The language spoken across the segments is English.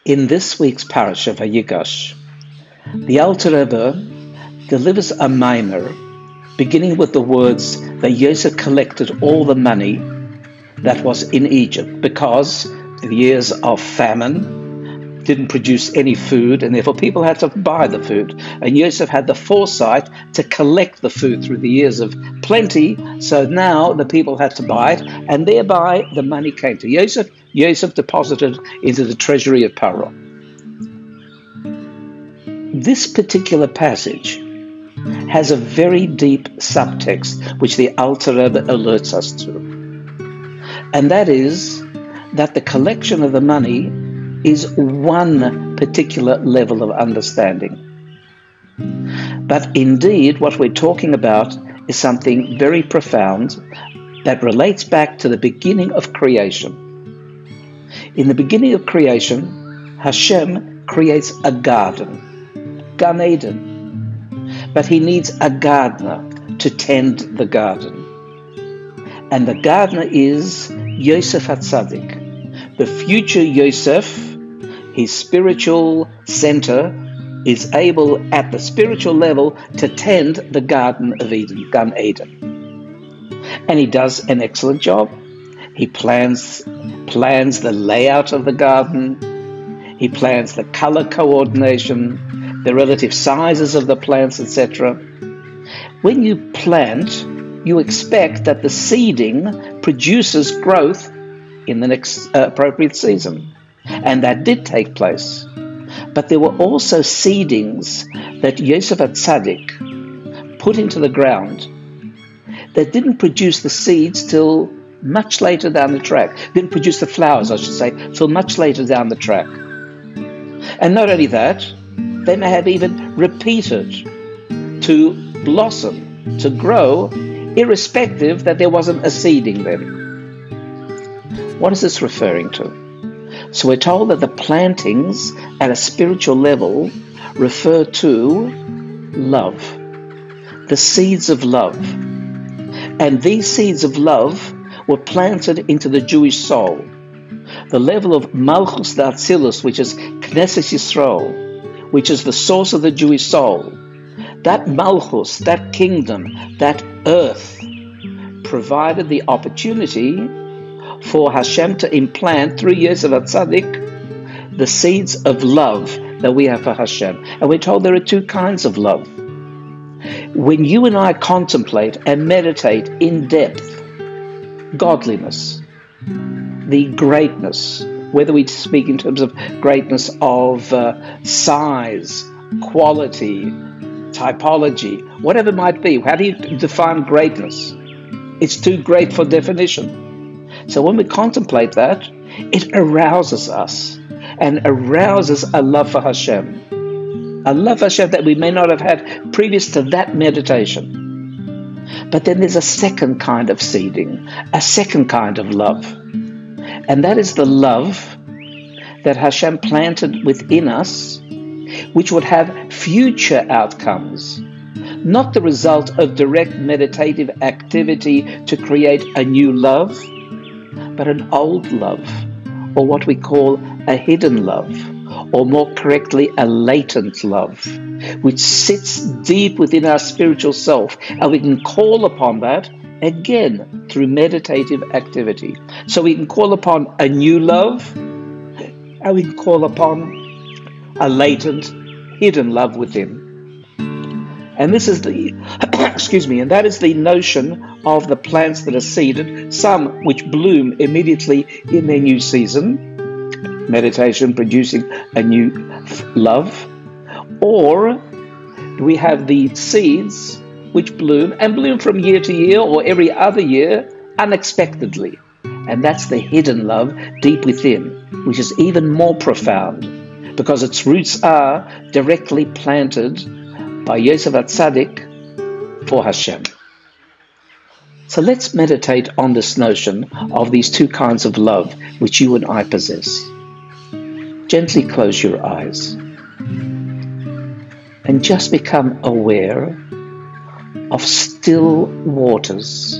In this week's parasha, VAYIGASH, the Alter Rebbe delivers a maimer beginning with the words that Yosef collected all the money that was in Egypt because the years of famine didn't produce any food, and therefore people had to buy the food. And Yosef had the foresight to collect the food through the years of plenty, so now the people had to buy it, and thereby the money came to Yosef. Yosef deposited into the treasury of Paro. This particular passage has a very deep subtext which the Alter Rebbe alerts us to. And that is that the collection of the money is one particular level of understanding. But indeed, what we're talking about is something very profound that relates back to the beginning of creation. In the beginning of creation, Hashem creates a garden, Gan Eden. But he needs a gardener to tend the garden. And the gardener is Yosef HaTzadik. The future Yosef, his spiritual center, is able at the spiritual level to tend the Garden of Eden, Gan Eden. And he does an excellent job. He plans the layout of the garden. He plans the color coordination, the relative sizes of the plants, etc. When you plant, you expect that the seeding produces growth in the next appropriate season. And that did take place. But there were also seedings that Yosef HaTzadik put into the ground that didn't produce the seeds till much later down the track. Didn't produce the flowers, I should say, till much later down the track. And not only that, they may have even repeated to blossom, to grow, irrespective that there wasn't a seeding then. What is this referring to? So we're told that the plantings at a spiritual level refer to love, the seeds of love. And these seeds of love were planted into the Jewish soul. The level of Malchus D'Atzilus, which is Knesset Yisrael, which is the source of the Jewish soul. That Malchus, that kingdom, that earth, provided the opportunity for Hashem to implant through Yosef HaTzadik the seeds of love that we have for Hashem. And we're told there are two kinds of love. When you and I contemplate and meditate in depth godliness, the greatness, whether we speak in terms of greatness of size, quality, typology, whatever it might be. How do you define greatness? It's too great for definition. So when we contemplate that, it arouses us and arouses a love for Hashem. A love for Hashem that we may not have had previous to that meditation. But then there's a second kind of seeding, a second kind of love. And that is the love that Hashem planted within us, which would have future outcomes, not the result of direct meditative activity to create a new love, but an old love, or what we call a hidden love, or more correctly, a latent love, which sits deep within our spiritual self, and we can call upon that again through meditative activity. So we can call upon a new love, and we can call upon a latent, hidden love within. And this is the, and that is the notion of the plants that are seeded, some which bloom immediately in their new season, meditation producing a new love, or we have the seeds which bloom and bloom from year to year or every other year unexpectedly. And that's the hidden love deep within, which is even more profound because its roots are directly planted by Yosef HaTzadik for Hashem. So let's meditate on this notion of these two kinds of love which you and I possess. Gently close your eyes and just become aware of still waters,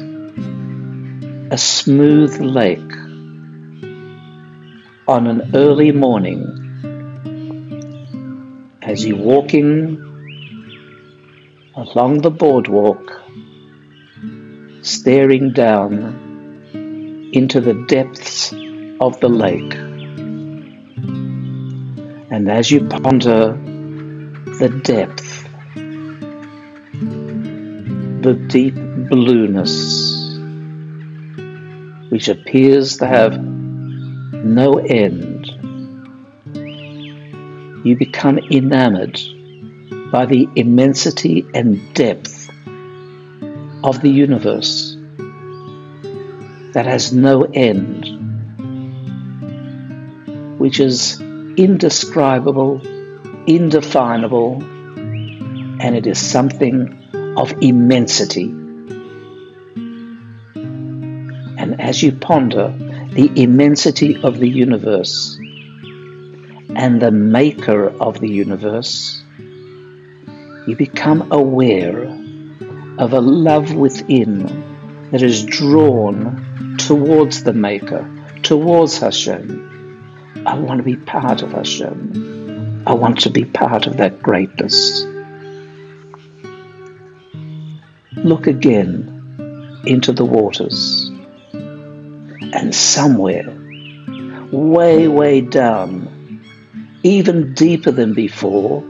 a smooth lake on an early morning as you walk in along the boardwalk, staring down into the depths of the lake. And as you ponder the depth, the deep blueness, which appears to have no end, you become enamored by the immensity and depth of the universe that has no end, which is indescribable, indefinable, and it is something of immensity. And as you ponder the immensity of the universe and the maker of the universe, you become aware of a love within that is drawn towards the maker, towards Hashem. I want to be part of Hashem. I want to be part of that greatness. Look again into the waters, and somewhere, way, way down, even deeper than before,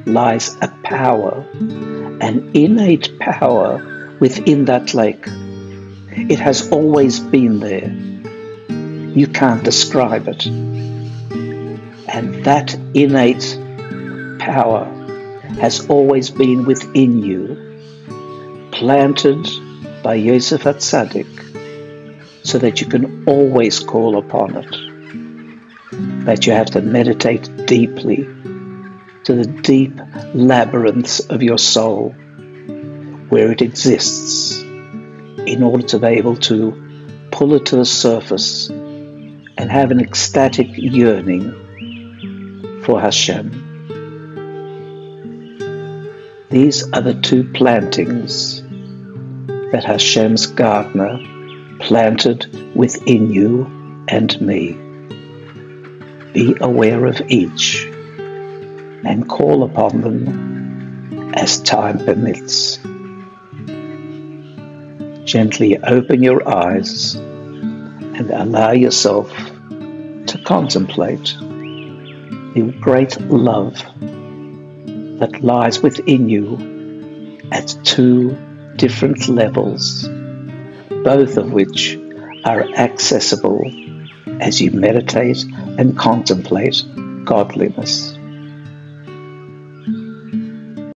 lies a power, an innate power within that lake. It has always been there. You can't describe it. And that innate power has always been within you, planted by Yosef HaTzadik, so that you can always call upon it. That you have to meditate deeply to the deep labyrinths of your soul, where it exists, in order to be able to pull it to the surface and have an ecstatic yearning for Hashem. These are the two plantings that Hashem's gardener planted within you and me. Be aware of each and call upon them as time permits. Gently open your eyes and allow yourself to contemplate the great love that lies within you at two different levels, both of which are accessible as you meditate and contemplate godliness.